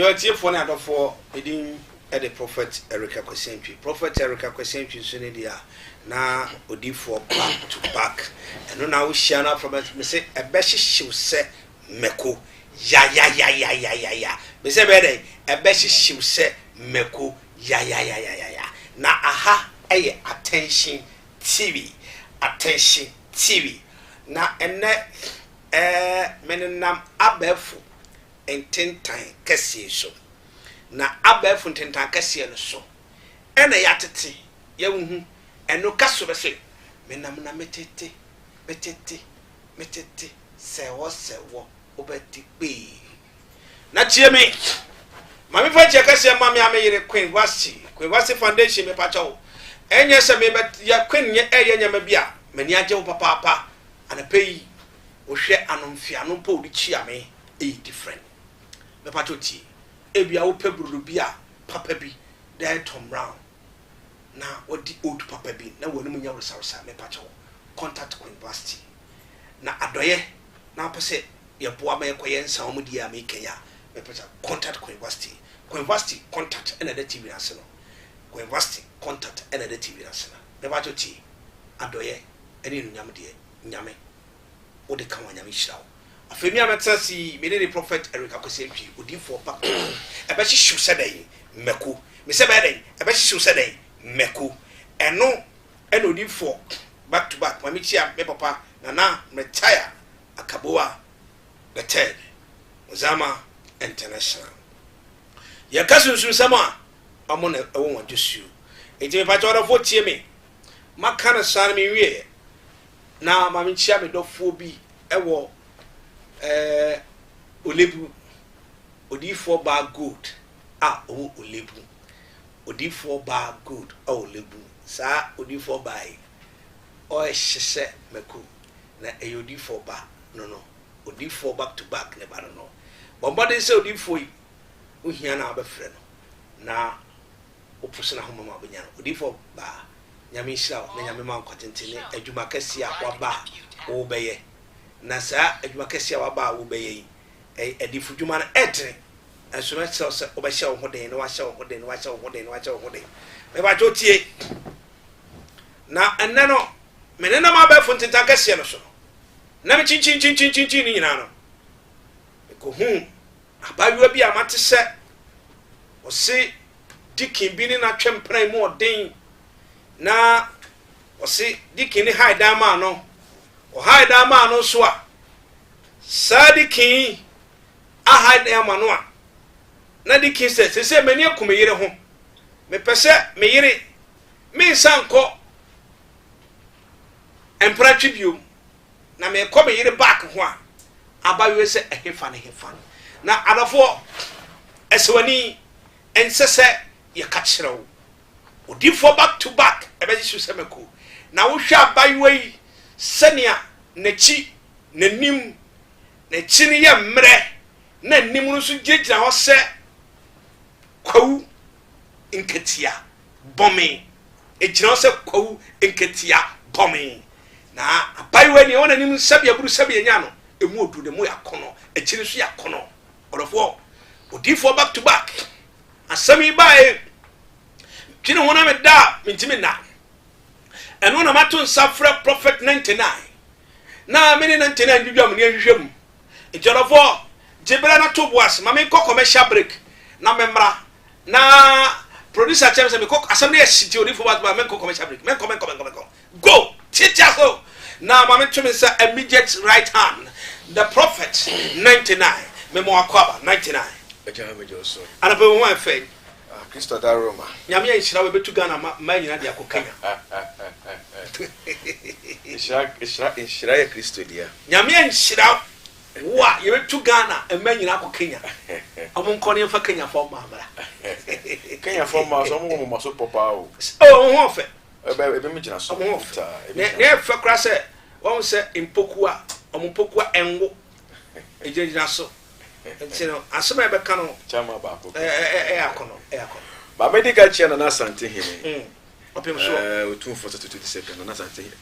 Your tear for another for within the prophet Erica Quesentry. Prophet Erica Quesentry Sunedia now Odi for back to back. And now we share now from it. Me say a beshi should say Meko. Ya. Me say bede a beshi should say Meko. Ya. Na aha aye attention TV. Attention TV. Na ene menenam abefu ententan kese so. Na abefu ententan kese no so. Ene yatete yewu eno kaso be se menam na metete sewo obeti pe. Na tie me mami fa che kese mami ameyire Queen Wasi Foundation me pacho. Enye se me ya Queen nye enya ma bia mani age wo papa ana pay wo hwe anomfia no po di chia me different. Me pacho ti e bia wo peburu bia papa bi dey Tom Brown na odi old papa bi na wonu nya wo sarsa me pacho contact Queen Wasi na adoye na pese ye boa me koye nsa wo di ya me kenya me pacho contact Queen Wasi contact ena the TV aseno Queen Wasi contact ena the TV asena me pacho ti adoye eni nyam de nyame wo de kan nyame hirawo afemi ametasi me ne prophet Erica Quesentry odi for back e be hihyew sedai meko me se be den e be hihyew sedai meko eno odi for back to back mami chia me papa nana retire akaboa the third Ozama International ya kasunsun sama amona ewo won jesu enti me pacho do for tie me makana san me wie na mami chia me do fo bi ewo olebu odifo ba good o olebu odifo ba good olebu sa odifo bai o ehye meko na eyodifo ba no odifo back to back ne ba no bombade se odifo yi ohia na abefre no na opuse na homa ma benya odifo ba nyame hira na nyame ma nkotentene adwuma kase a waba wo beye na sa adwuma kase a waba wo beye edifu dwuma na etre enso na se obehye wo hoden na wahye wo hoden me ba jotie na enne no menena ma ba funtenta kase no so na me chin ni nyina no ko hu abawiwa bi amate se o se dikin bi ni na twempran mu oden na o se dikin ni haida ma no o haida ma no so a sa dikin a haida ma no a na dikin se mani akumeyire ho me pese me yire me sanko empra tribute na me ko me yire back ho a abawiwe se ehefa na adafo eswani ensese ye kachirawo odifo back to back ebeji susemeko na wo hwa abawiwe senia nachi nanim na chini ye mre na nim no so gyegira ho se kwawu inketia bombing egira ho se kwawu inketia bombing na abawiwe ni wona nim sabia buru sabia nya no emu odu de mo yakono echiri so yakono orofo odifo back to back asami bae kini wona me da mintimi na eno na mato nsafra prophet 99 na me 99 bibia me hwehwem ejorofo jebra na to boas ma me ko commercial break na memra na producer chemse me ko asami ya shiti odifo back to back me ko commercial break me ko go teacher so na ma me to me say immediate right hand the prophet 99 memo akwaba 99 ejame joso ana pe mo afa Kristo da Roma nyame ya hira we betu Ghana ma nyina de akokanya ishira ya Kristo dia nyame ya hira wa ye betu Ghana ma nyina akokanya amon kone fa Kenya fo ma amara Kenya fo ma so mo maso popa o ho fe ebe me gina so ne fa kra se won se impokua omupokua enwo ejejina so ntino asema ebe kanu chama ba ko akono ba medical chair na asante hene opem so otu for 22 second na asante hene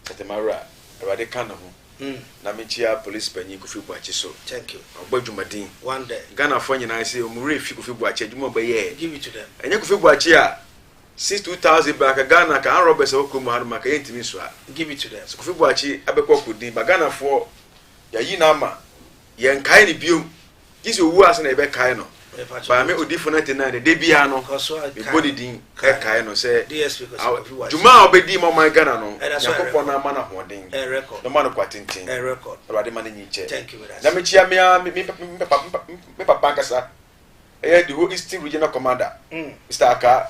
tete mara ewade kana ho na mechia police panyin Kofi Boakye so. Thank you. Obadwumadin. One day. Ghana for nyina say omure fi Kofi Boakye adwuma ba ye. Give it to them. Enye Kofi Boakye a since 2000 back Ghana ka Roberts okom ha ma ka yentimi so a. Give it to them. Kofi Boakye abekọ kodin ba Ghana for ya yi na ma ye nkai ni biom. Gisi owu ase na ebe kai no. Ba me odifo 99 de bia no. Be body din kai no say DSP Juma obedi mo man Ghana no. Yakopọ na ma na hoden. A record. No man kwa tintin. A record. Already man nyi che. Thank you very much. Na me chia me papa kasa. The whole Eastern Regional Commander. Mr. Aka.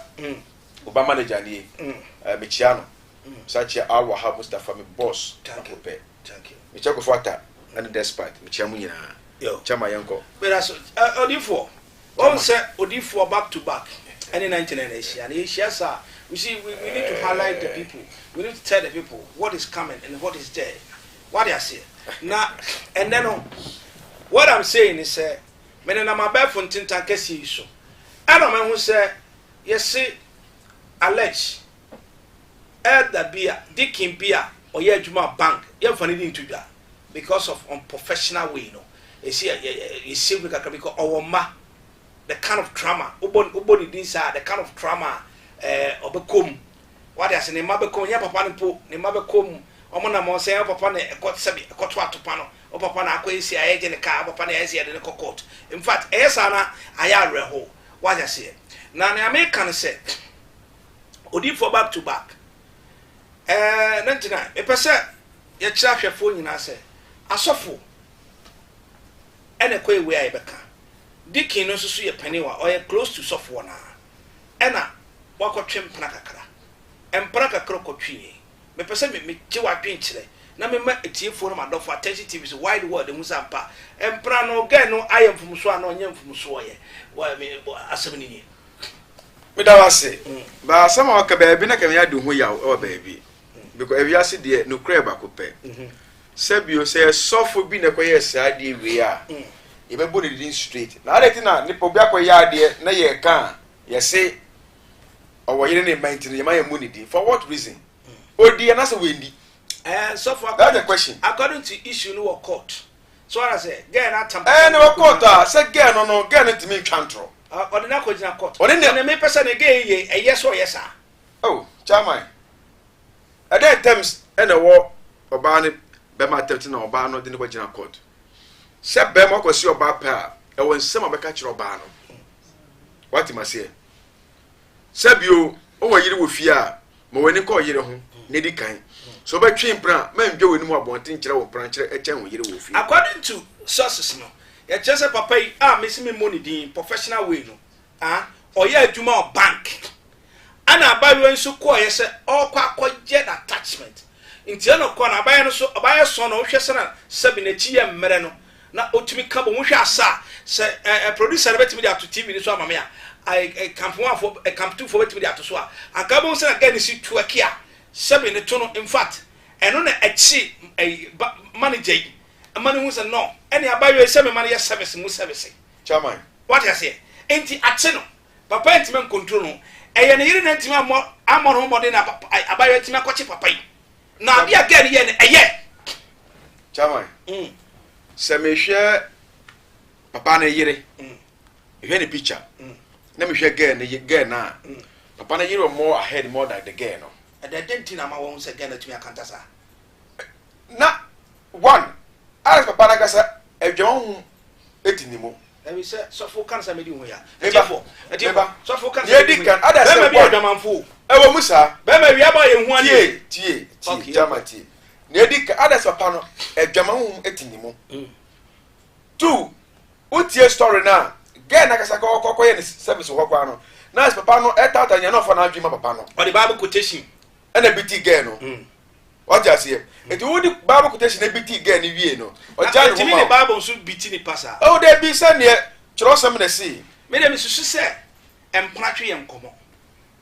Oba manager ni. Me chia no. Sachi awa ha Mustafa me boss. Thank you. Me chia ko fata and despite me chia mu nyina. Yo. Chama yanko. But that's Odifo. All said Odifo back to back. Any 1990 and yes, we see we need to highlight the people. We need to tell the people what is coming and what is there. What they are saying. Now and then what I'm saying is men na my bad fontin tankesi so. I don't know who say yes say allege the beer dicking beer or yeah juma bank. You funny into that because of unprofessional way, you know. You see we can because our ma the kind of trauma uboni this the kind of trauma obekom what they say ne mabekom ya papa ne po ne mabekom omo na mo say papa ne ekot sabi ekot atopa no o papa na akoyesi ayeje ne ka papa na yesi de ne kokot in fact esa na aya reho what they say na na American say odi for back to back 99 e pese ya kira hwefo nyina say asofo ene koy we ayebeka Dickin no so ye penny or close to software na ena wakotwem pna kakra empra kakra kotwie me pese me jewa twinkyere na me ma etiefo no madofo attention TV so wide world mu sampa empra no ga no ayemfumso ana onye mfumso ye wa me asem ni me da wase ba sama waka baabi na kam ya do ho yaw o baabi because evi ase de no kra ba ko pe sebio say sofo bi na koye sa de we a Ibebo ni straight. Na ade ti na ni po bia ko ya ade na ye kan ye se owo yire ni maintain ye ma ye money din for what reason? Odi na se wendi. So for that's the question. According to issue no court. So I say get na tampa. No court say get no get ntimi ntwantro. Odi na ko jina court. Odi na me person again ye yes or yes sir. Oh, chairman. At that times na wo oba ne be ma tete na oba no de ne ko jina court. Se be mo kwasi oba pa e won nsem abeka kire oba no what ma say se bio o wa yire wo fie a mo wani ko yire ho ne di kan so ba twi mpra ma ndwe woni mu abonten kire wo pran kire e chen wo yire wo fie according to sources no ya chese papa yi mesi me money din professional way no oya adwuma o bank ana abayo nso ko ye se okwa get attachment ntia no ko na abayo no so abayo so no hwe se na sabi na chi ye mmere no na otimi ka bo hwe asa se producer betimi dia to TV ni so amame a camp 1 for camp 2 for betimi dia to so a anka bo se na ga ni si tu akia sabi ne to no in fact eno na achi manager mani hu se no eni abayo se me mani service mu service chairman what you say enti ache no papa enti men control no eye ne yiri na enti amọ no mo de na abayo enti akoche papa yi na bia ga ne ye ne eye chairman se me hwe papa na yire hwe ne picture na me hwe girl na papa na yire more ahead more than the girl no the denti na ma won se girl na tumi akanta sa na one as papa na kasa edwon hu etinimo we say so for can say me di hu ya eba so for can say di kan ada say be adwamanfo e wo musa be ma wi aba ye hu ani tie jamati na di kan ada papa no edwaman hu etinimo two utie story na get na kasa ko ye service wo kwa no na as papa no etata nya no for na adwuma papa no o the bible quotation e na biti get no what you say it would the bible quotation na biti get ni wie no o ja no the bible so biti ni pasa oh there be say ne chiro sam na see me dem susu say empratwe ye nkomo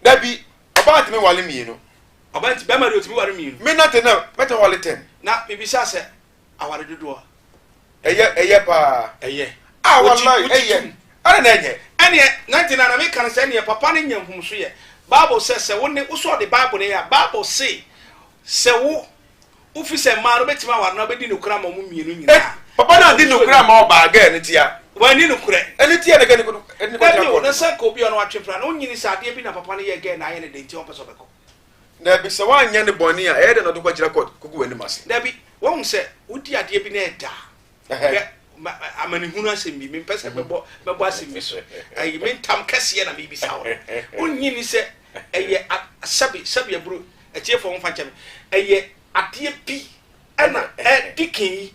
da bi about me wale mi no about be ma de otimi wale mi me not na better wale 10 na me bi sa say aware dodo eye pa eye wallahi eye ana na enye ene 99 na me kan say ne papa ne nyamfum so ye bible says say won ne so the bible ne ya bible say se officer man obetima wa na obedi no kura ma mu mienu nyina papa na di no kura ma oba aga ne tia wani no kura ene tia ne ga ne ko na sa ko bi ono atwefra na onyini sa ade bi na papa ne ye ga na aye ne de nti on peso beko na bi se wa nya ne boni a e de no do kwa gira court kuku wani mase na bi won se udi ade bi na eda amani hunu asem bi me pese bebo asem bi so ayi me ntam kase na me bi sa wo onyini se eye sabi aburu etiefo mfa nkyem eye ade bi ana dikin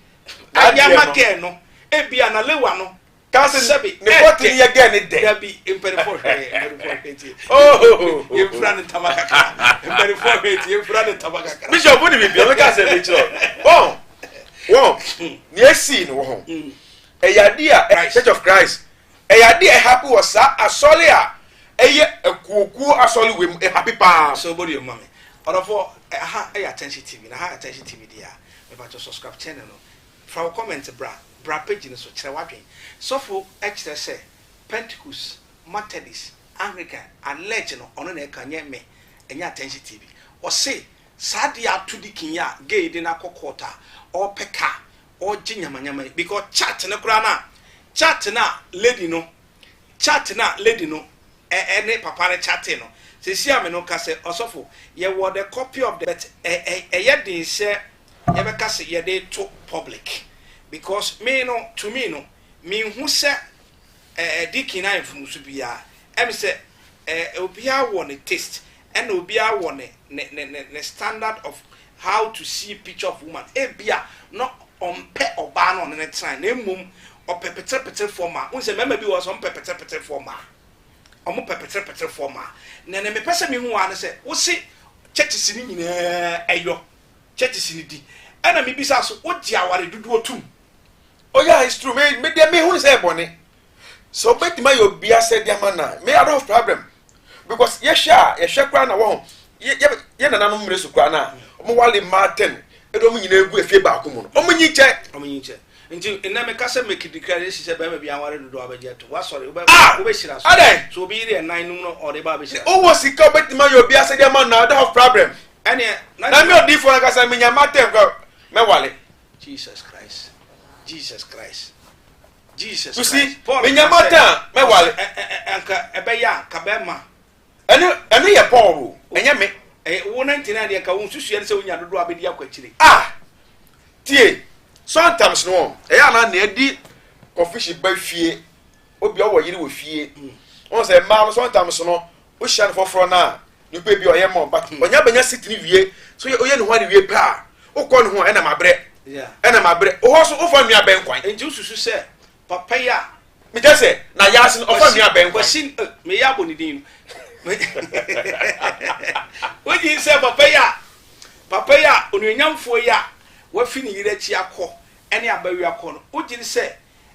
ayamake no ebia na lewa no kasi sabi ne poti ye ge ne de dabi imperfo oh ye frane tamakaka imperfo ye frane tamakaka bishop boni bi bi ka se le cho bon ni si no ho eyade a Church of Christ eyade a happy was sa asole a eye ekuoku asole wem e happy pa so body of mama orofo ha attention TV na ha attention TV dia me ba to subscribe channel no from comment bra page no so kire wadwen so for extra say Pentecost Methodist Anglican and Legend ono na e kan ye me enya attention TV o say sadi atudi kinya gay de na kokota or peka or jinyamanyama because chat na kura na chat na lady no ene papa na chat no se si ame no ka se osofo ye wo the copy of the ye dey say ye be ka se ye dey to public because me no to me no me hu se dikina influence bia em se obia wo ne taste and obia wo ne standard of how to see picture of woman ebia no on pe oba no ne try na emum opepetre forma unse mema bi was on pepetre forma omo pepetre forma na me pese me hu ane se wo se church sini nyina eyo church sini di ana me bisa so wo di aware dudu otum oh yeah it's true me hu say boni so betima yo bia say dia mana me I don't have problem because ye share kwa na wo ye na no mre su kwa na omo wale Martin edo mu nyina egu efie ba akomo omo nyiche nti na me kase make declaration say be ma bia ware dodo abaje to wa sorry wo be shira so be ire nine no or ba be shira o wo sika betima yo bia say dia man na I don't have problem ene na me odi for na kase me nya Martin ko me wale Jesus Christ you see me nya Martin me wale anka ebeya ka be ma ene ye Paul enye me wo 99 de ka wo susu ye se wonya dodo abedi akwachire tie sometimes no na edi coffee ba fie obi o wo yiri wo fie on say ma sometimes no o shan foforo na ni pe bi o ye mo but onya banya sitini wie so o ye ne ho de wie pa o ko ne ho ena mabre o ho so o fa nua ben kwan enti susu se papa ya me just say na ya se o fa nua ben kwan me ya boni din Oji se papa ya onuanyamfo ya wa fini yire chi akọ ene abawi akọ no oji se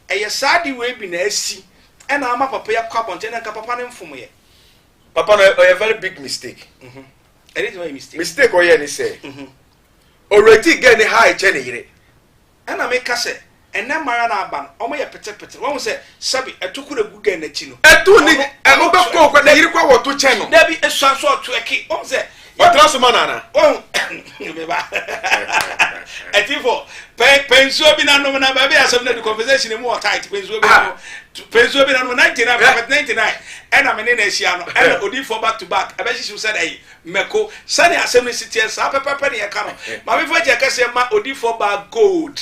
eye saadi we bi na asi ena ama papa ya kwa bonte na papa ne mfom ye papa no a very big mistake anything mistake o ye ni say already get ni high chene yire ena me ka se ene mara na aba no omo ye pete won se sabi etukura guga na chi no etu ni eno be ko na yire kwa woto che no na bi esuanso oto eki won se Matraso manana. Oh, meba. Etifo, pensuo bi na no na ba bi asem na the conversation mu tight pensuo bi na no 99. Ena me na ehia no. Ena odi for back to back. Ebe shi said ai meko. Sani asem ni sitie sa pepepe ne yeka no. Ma me fo je kase ma odi for back gold.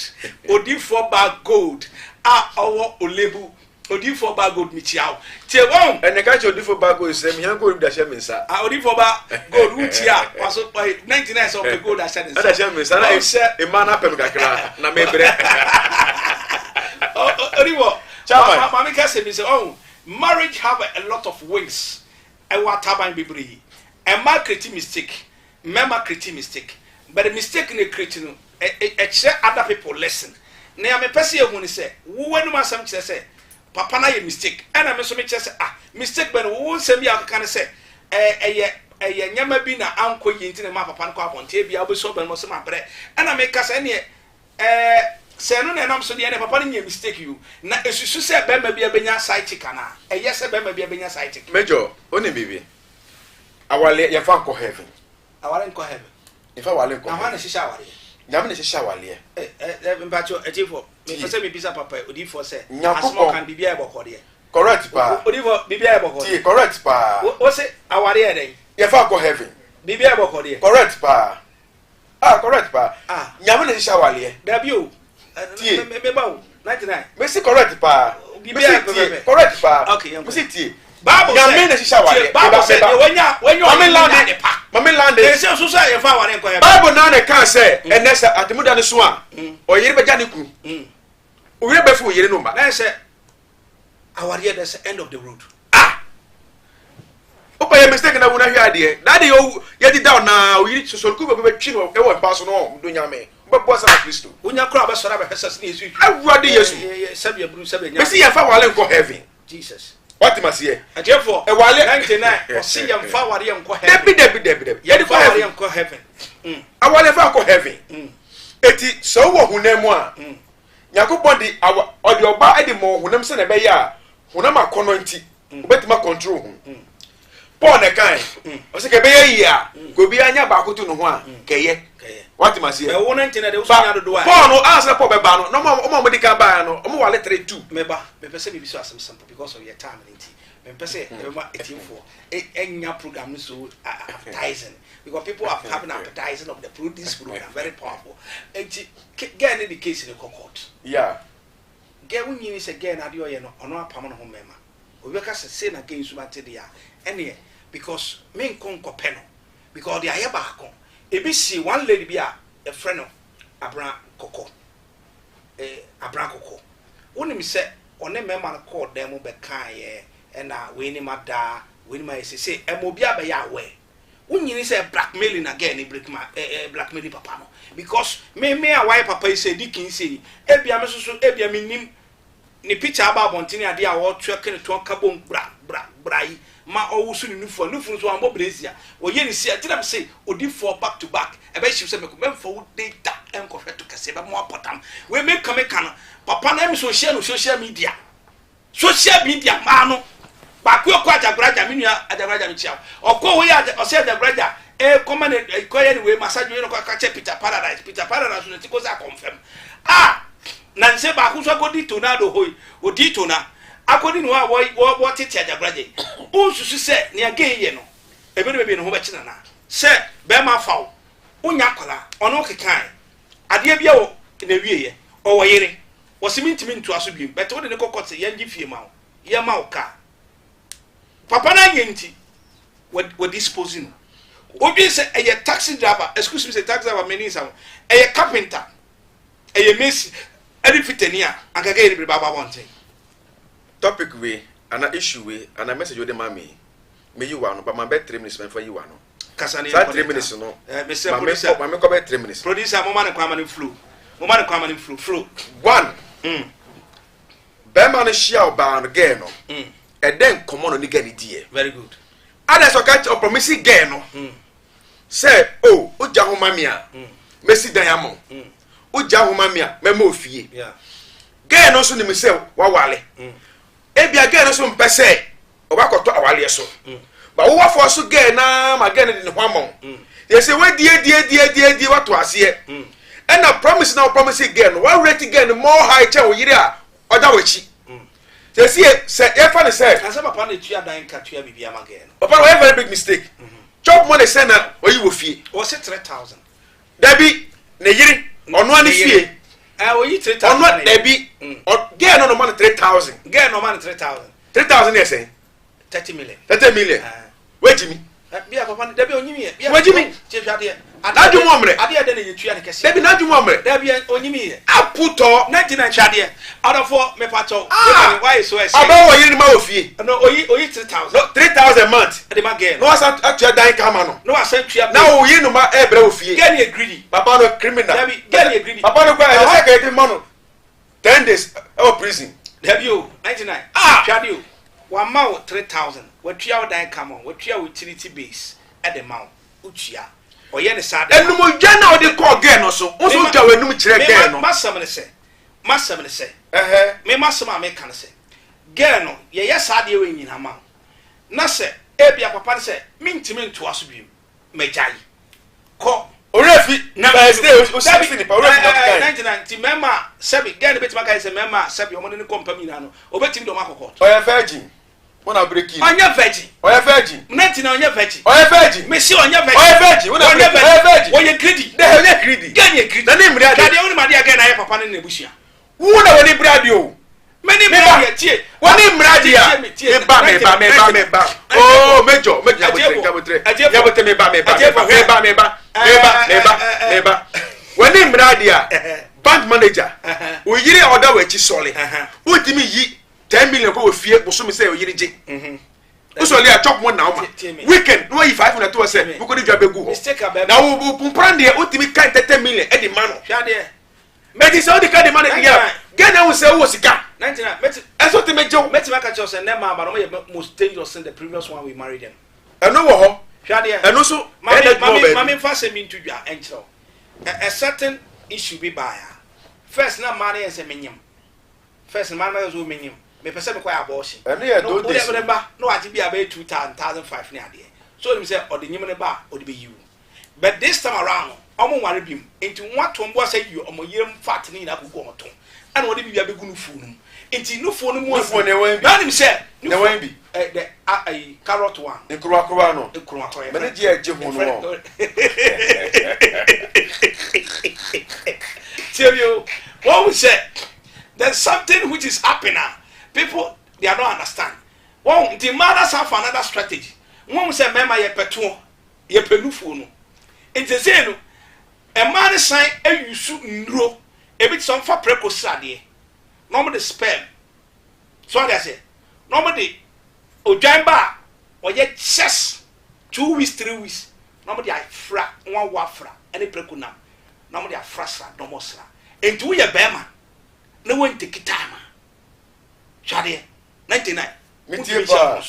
Owo olebu. Odi for bag gold mi chiao. Tie won. Ene ka che odi for bag gold se mi han gold da she me nsa. Odi for bag gold utia. Waso 99 so pe gold da she nsa. Da she me nsa na e ma na pem kakra na me bre. Odiwo. Chama. Mama ka say me say marriage have a lot of wings. E wa taban bibri. E ma create mistake. Mema create mistake. But the mistake ne create no e share other people lesson. Na ya me pese ehun ni say wo wanu masam kire say papa na ye mistake and I me so me say mistake ben wo nsem ya aka ne say eye nyama bi na anko yinti ne ma papa nko abonte bia obeso ben mo se ma bre and I me ka say ne say no na nam so de ne papa ne mistake you na esusu say be ma bia benya side kana eye say be ma bia benya side major oni bibi awale ya fa ko heaven awale nko heaven ifa wale nko na ha na shisha awale nyame ne hyehyɛ awale mpacho ejifo me pese me bisa papa odifo se Nyankopɔn kan bibia e bokode correct pa odifo bibia e bokode tie correct pa o se aware e den ye fa go heaven bibia e bokode correct pa correct pa nyame ne hyehyɛ awale da bi o me ba o 99 me si correct pa bibia e correct pa okay me si tie Bible nyame ne hyehyɛ awale Bible say wenya mame land e se so say e fa aware nko Bible na ne kan say enesa atemuda ne so a oyire beja ne ku oyire befu oyire no ma na say aware that's the end of the road opa ye mistake na wuna hwe ade na de ye di down na oyire sosolku be twi no e won paso no do nyame be bosa na Kristo unya kra be sora be hesas na Yesu awurade Yesu sabia bru sabia nya me si ye fa wale nko heaven Jesus what must ye therefore e wale 99 o si ye fa ware nko heaven debi ye di fa ware nko heaven awale fa nko heaven eti so wo hunam a Yakobon di odi oba edi mo hunam se na be ya hunam akono nti obetima control hu Paul na kan o se ke be yi a ko bi anya ba akoto no ho a keye what must ye e wo na ntina de wo nya dodo a Paul no answer Paul be ba no mo di kan ba no mo wale 32 me ba me pese bi so asem sample because of your time nti me pese e ma etimfo enya program so advertising because people are having advertising of the produce program very powerful enti get in the case in the court yeah get when you say get na de oye no ono apam no ho mema obi ka se na get instrument de a ene because me nkonko pe no because they are ba akon ebi si one lady bi a friend of abran koko abran koko wonim se one mema no call dem be kan ye na we ni mada we ni ma se emobi abeya we unyini say blackmailing again blackmailing papa no because me a why papa is say dikin say ebia me so ebia me nim ni picture aba bontini ade a wo tweke ne ton kabon brai ma owusu ni nufu so ambo brezia wo ye ni si atira say odi for back to back e be shi say me ko memfo wo data enko hwe to kase be mo apotam we make come kan papa na me so share no social media ma no baku okwa ajagraja minua ajagraja michia okwo we ose ajagraja common koye ni we massage we no ka che Peter Paradise no tiko za confirm na nse baku so godi tornado hoy odi tona akodi no wo tete ajagraja unsusu se ne ageye no ebere bebe no ho bechina na se be ma fawo unya kwala ono kekan ade bia wo na wieye o wo yire wo siminti mintu aso biem beto wo de ne kokot ye ngi fie ma wo ye ma wo ka papa na yenti we disposing obi say a taxi driver excuse me say taxi driver meaning some a carpenter a miss any fitenia agaga iri baba wonte topic we ana issue we ana message we dey mami me you one but my bet 3 minutes for you one kasani 3 minutes no me say producer me ko bet 3 minutes producer mo man kwa man flow one be man share oba no girl no e den komo no ni girl die very good ada so catch up promise girl no say oh uja ho mamia mesi dan amo uja ho mamia mema ofie yeah girl no so ni me say wa wale ebia girl no so mpese obakoto awale so ba wo wafo so girl na ma girl ni ho amon they say we die what to ase and na promise now promise girl no wa rate girl more high che o yire a oda wachi they say if I say and some papa na tua dan ka tua bibia ma girl papa we very big mistake chop money say na oyi wo fie was it 3000 dabi na yiri ono ani fie oyi 3000 ono dabi girl no money 3000 girl no money 3000 yes 30 million wejimi bia papa dabi onyimi bia wejimi chefia de adaju mo mre ade de na yetua ne kese dabi naju mo mre dabi onyimi aputo 99 chade out of 4 me pato why so I say aba wo yiri ma wo fie no oyi 3000 no 3000 month de ma girl no asa atua dan kama no no asa tua na wo yiri no ma ebre wo fie girl ye greedy papa no criminal dabi girl ye greedy papa no kwa e say ka edi mo 10 days prison dabi o 99 chade o wa ma 3000 wa tua dan kama wa tua utility base at the mount utua oye ne sad enum gya na odi call girl no so wo so twa wenum kire girl no masam ne se me masam a me kan se girl no ye sad ye we nyina ma na se ebia papa ne se mintimi nto aso bi mejai ko Orefi na stay o sabi ni pa orefi not kind 99 mema sabi gen betima kai se mema sabi omo ne company na no obetimi do makoko oya virgin wona break in onya virgin 99 onya virgin me si onya virgin wona virgin onya greedy de onya greedy gen ye greedy na ni mri ade kade woni made again na ye papa ne na ebusua wona woni brade o many mri tie woni mrade ya me ba oh mejo yabotre me ba woni mrade ya bank manager o yiri order we chi sole utimi yi 10 million ko ofie bo so me say o yiri je usole a chop one na oma weekend no yi 5 na to say bu ko di dwa begu ho na wo pumpran de utimi kan 30 million e di mano hwa de medi so di kan di mano ya gena wo say wo sika 99 meti eso te mejo meti maka cho say na ma no ye most dangerous than the previous one we married them eno wo ho hwa de eno so mami fa say me ntudwa enchiro a certain issue be by first na man ye say menyim first man na zo menyim me pese me kwa abortion eno ye do this no ati bi about 2005 ni ade so them say o de nyim ne ba o de be you but this time around omo ware bim enti wato mbo say you omo yem fat ni na gugu oto ana o de bibia be gu no fu no enti no fu no mu fu ne wan bi na nim say ne wan bi the carrot one ekruwa no me ne je hu no tell you what we say there's something which is happening people they are not understand one the mothers have another strategy one say mema ye peto ye penufu no enti say no e man sign e yusu ndro e bit some for preko sade no mo the sperm so they say no mo the ojamba o ye chest 2 weeks 3 weeks no mo the afra one wafra any preko na no mo the afrasra no mo sra enti wo ye bema na won take time Shade 99 Mitieba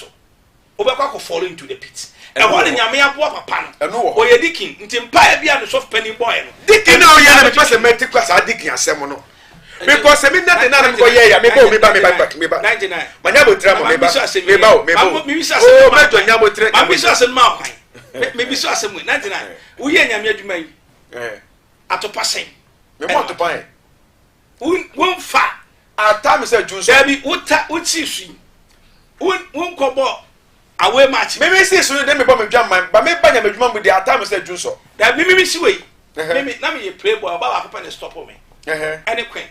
obekwa ko fall into the pit e ho ne nyame aboa papa no o ye dikin nti mpa bia no soft penny boy no dikin na o ye na me pese metiqua sa dikin asem no because me not na me go ye ya me ba 99 manya botra mo me ba me bisa se o mejo nya botra ma bisa se ma kwan me bisa se mu 99 wo ye nyame adwuma yi atopa sen me mo atopa e won fa ata me say junso Debi uti su won kobo away match me see so dem me bo me dwan man ba me ba nya medwuma mu di ata me say junso da me si we me na me playboy ba ba papa ne stop me any queen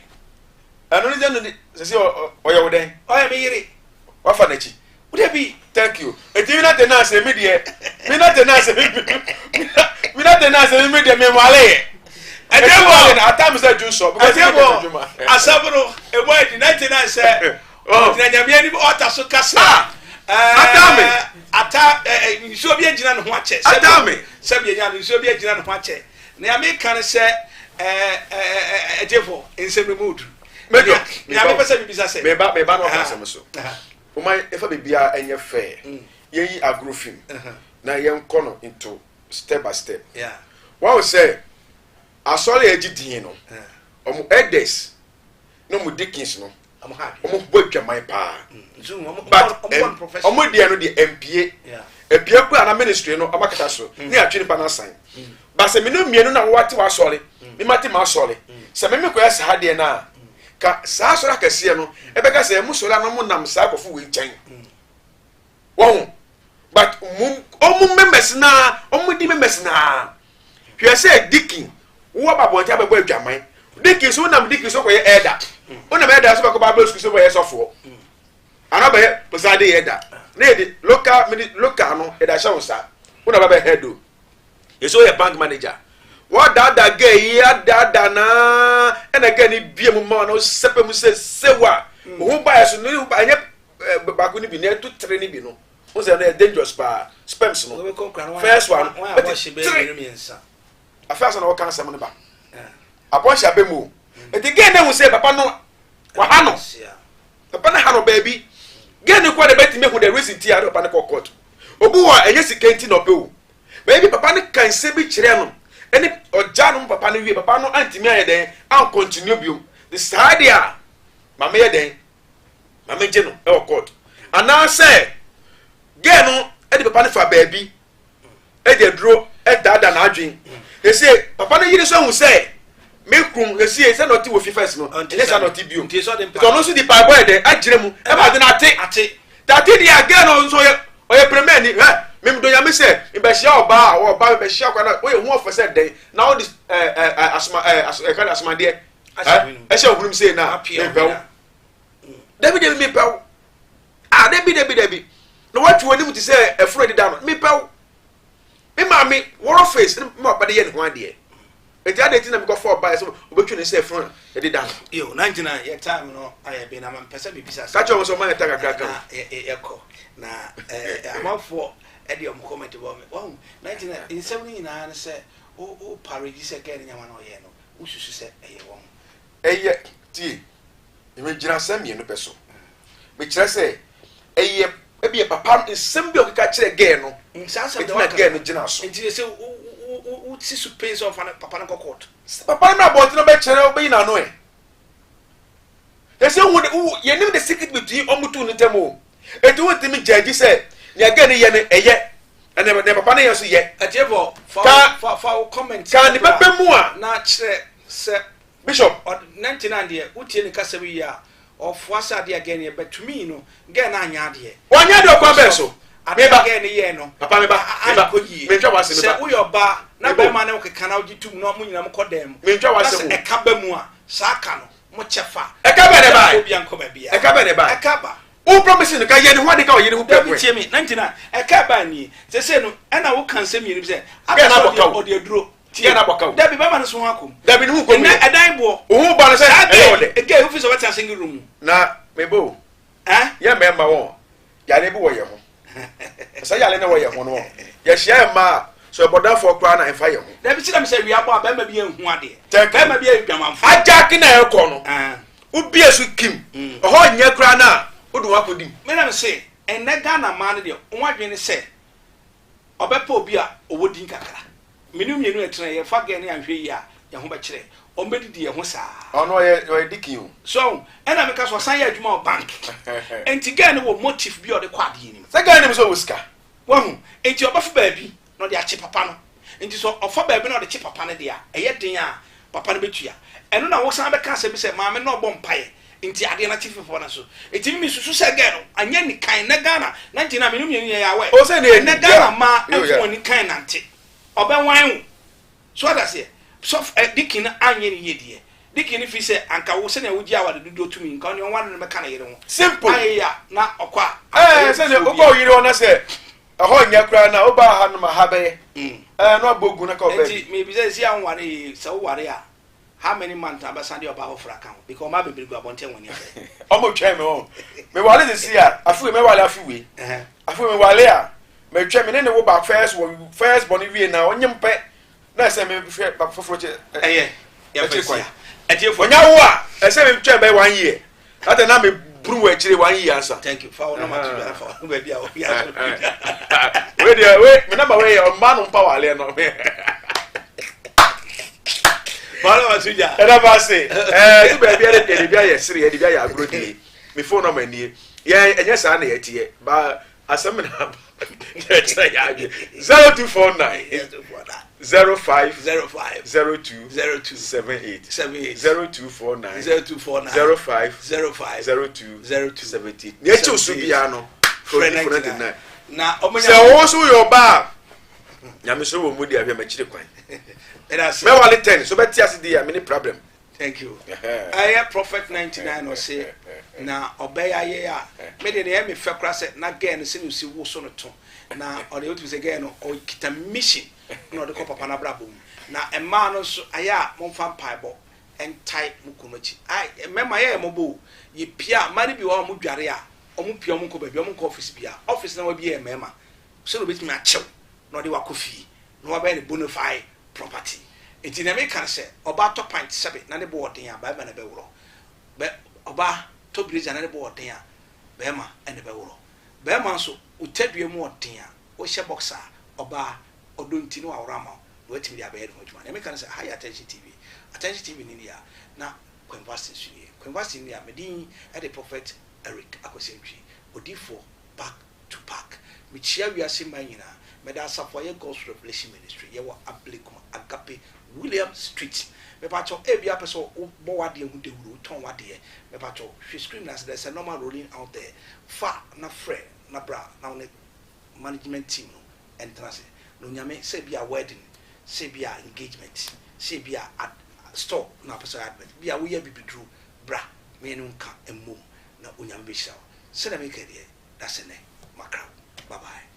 anu ni janu se se oya wo den oya me yire wa fa na chi Debi thank you eti na te na se me die me na te na se me na te na se me die me wale Adebo na atam say junso because Adebo asabro e boy di 99 say oh na nyame ani ota so kasa ata nso bi agina no ho ache sabi agina nso bi agina no ho ache na ya me kan say Adebo ensem mood mejo ya me pese bi bisa say me ba no asem so o mai efa bibia enye fair yeyi agrofim na yen kono into step by step yeah what we say asole agidin no omo elders no mo dickens no omo bo twaman pa omo dia no de MPA epia ku ana ministry no amakata so ni atwe ni pa na san ba se me no mienu na wate wa asole mi mate ma asole se me ko yesa ha de na ka sa asole akase no ebeka se mu sole no mo nam sa akofo we nchen won but omo members na omo di members na hwe se dickin wo babo ntia bebo adwaman dickin so nam dickin so ko ye elder ona me elder so ko bible school so bo ye sofo ana be posade ye elder na de local no e da sha wonsa una baba heado yeso ye bank manager what that guy ya dada na ena ga ni bie mu ma no sepe mu sewa wo ba yeso no ba anye ba ko ni bi na to tre ni bi no o se na dangerous pa spams no first one afasa na wakan asem ne ba aposha bemu enti ge na hu se papa no wa ha no papa na ha no baby ge ne kwa de beti me hu the reason ti ade papa ne court obu wa enye sikenti no pe o baby papa ne kan se bi kire no eni oja no papa ne wie papa no antimi aye den an continue bio the stadia mama ye den mama je no e court ana se ge no e de papa ne fa baby e de dro e dada na adwen They say papa no yiri so hu say me kun they say not wo fi first no they say not bio nti so dem pa so no so di pa boy de agire mu e ma de na ate that dey again on so oye premier ni me do ya me say e be hia oba be hia kwa na oye hu ofo say den na all this asma kind asma de e hia ohunum say na me pew David me pew David no what you want to say e fro de down me pew me mama war face me ba de ye ne ho ade enti ade tin na me go for buy so obetwe ne say fro de down yo 99 ye time no aye be na man pese be bisa ka cho so man ta kakaka ekọ na amafo e de om comment bo me wow 99 in 70 na say o parody say get nyama no ye no ususu say eye won eye ti me gira sam ye no peso me kire say eye e be papa nsem bi o ka kire ge no nsasa de wa ge no gina so enti say o ti su pace of papa na court papa na bo ti no be kire o be na no e say ye nim the secret between omutu no temo eti wo ti mi judge say ne ge ne ye ne eye ne papa na ye so ye atiefo fa comment ka ne pepe mu a na kire say bishop 99 de utie ne kasa wi ya of wasa de again ye betumi no ge na anya de wanya de kwa be so me ba ge ne ye no papa me ba me twa wase me ba se uyo ba na be ma na wo keka na ogitum no mo nyina mo kodem me twa wase mo e ka ba mu a sa ka no mo chefa e ka ba ne ba obi anko ba bia e ka ba ne ba e ka ba o promise no ka ye ne ho de ka o ye ne ho pepe tie me 99 e ka ba ni se no e na wo kan se mi ni se abaso o de duro tie na boka da bi ba ma no so hakom da bi no ko mu na edan bo o hu ba no se e o de e ge ofi so wata single room na me bo ye me ma won ya le bi wo ye ho sa ya le ne wo ye ho no ye hia ma so boda for kra na enfa ye ho da bi tira me se wi abo a ba ma bi enhu ade ba ma bi adwamanfo ajaki na e ko no ubi esu kim ho nya kra na odu wakodim me na me se enne Ghana man de o wadwene se obepa obi a owodin kakra menu mienu etre ye fa ge ne anhwe yi a ye ho be kire o medidi ye ho saa ono ye dikin so ena me ka so san ye adwuma o bank enti ge ne wo motive bi o de kwade ni se ge ne so wuska wahu enti obafu baabi no de ache papa no enti so ofa baabi no de che papa ne de a eye den a papa no betua eno na wo san be ka se bi se maame no obom pae enti ade na tifi fo na so enti mi susu se ge no anya ni kan na Ghana na enti na menu mienu ye ya we o se ne Ghana ma enfo ni kan na nte obenwan so that say so dikin anye ni yedie dikin fi say anka wo se na wo gi awade dudu otumi nka oni onwan no meka na yere ho simple aya na okwa se ne okwa yire ona se ho nya kra na oba ha no ma ha be no abogu na ka oba enti me bi say si anware se wo ware a how many months abasande oba ho fra kan because ma be bi gu abonten woni abe omo twa me won me wale this year afu me wale afu we afu me wale a me twa me ne wo ba first born wie na onyem pe na se me ba foforo che ya fa atiefo onya wo a se me twa be 1 year that na me buru wa chire 1 year answer thank you for no matter for be bia o ya we me na ba we o ma no pa wale no Bala wasuja era ba se tu be bia de bia ye sire ye bia ya agrodi me phone no manie ye enye sa na ye tie ba asem na 0249 05 02 78 0249 05 02 78 ne che osubia no for na omonya se wo so yo ba nyame so wo mudi abia ma chire kwan me wale 10 so beti asidi many problem thank you I prophet 99 or say na obeya ye ya me de me fekra se na gain se no si wo so no to na o de otu se gain no o kita mission na o de ko papa na brabo na emma no so aya mo fa paibo entai mukunochi ai mema ye mo bo ye pia mari bi wo mo dware a o mo pia mo ko ba bi o mo ko office bia office na wa bi e mema so no betimi a chew na o de wa kofi na wa ba ne bonafide property enti na me kan se oba to point 7 na ne bo odin a ba na be woro be oba to bridge na ne bo odin a be ma ene be woro be ma so utadue mu odin a o hye boxer oba odonti no awra ma no atimi dia be ye no adwuma na me kan se high attention tv ni ya na conversing ni ya medin e the prophet Eric Akosentwi odifo back to back me chia wiase man nyina meda asafo ye God's revelation ministry ye wa ablikuma agape William Street. Me pacho ebi apeso bo wade hu de wuro ton wade. Me pacho she scream as there's a normal rolling out there. Fa na frɛ na bra na one management team no entrance. No nyame say be a wedding, say be a engagement, say be a store na person advert. Be a we bibidru bra me no nka emmom na onyame be sha. Say na make there. That's it. Macro. Bye bye.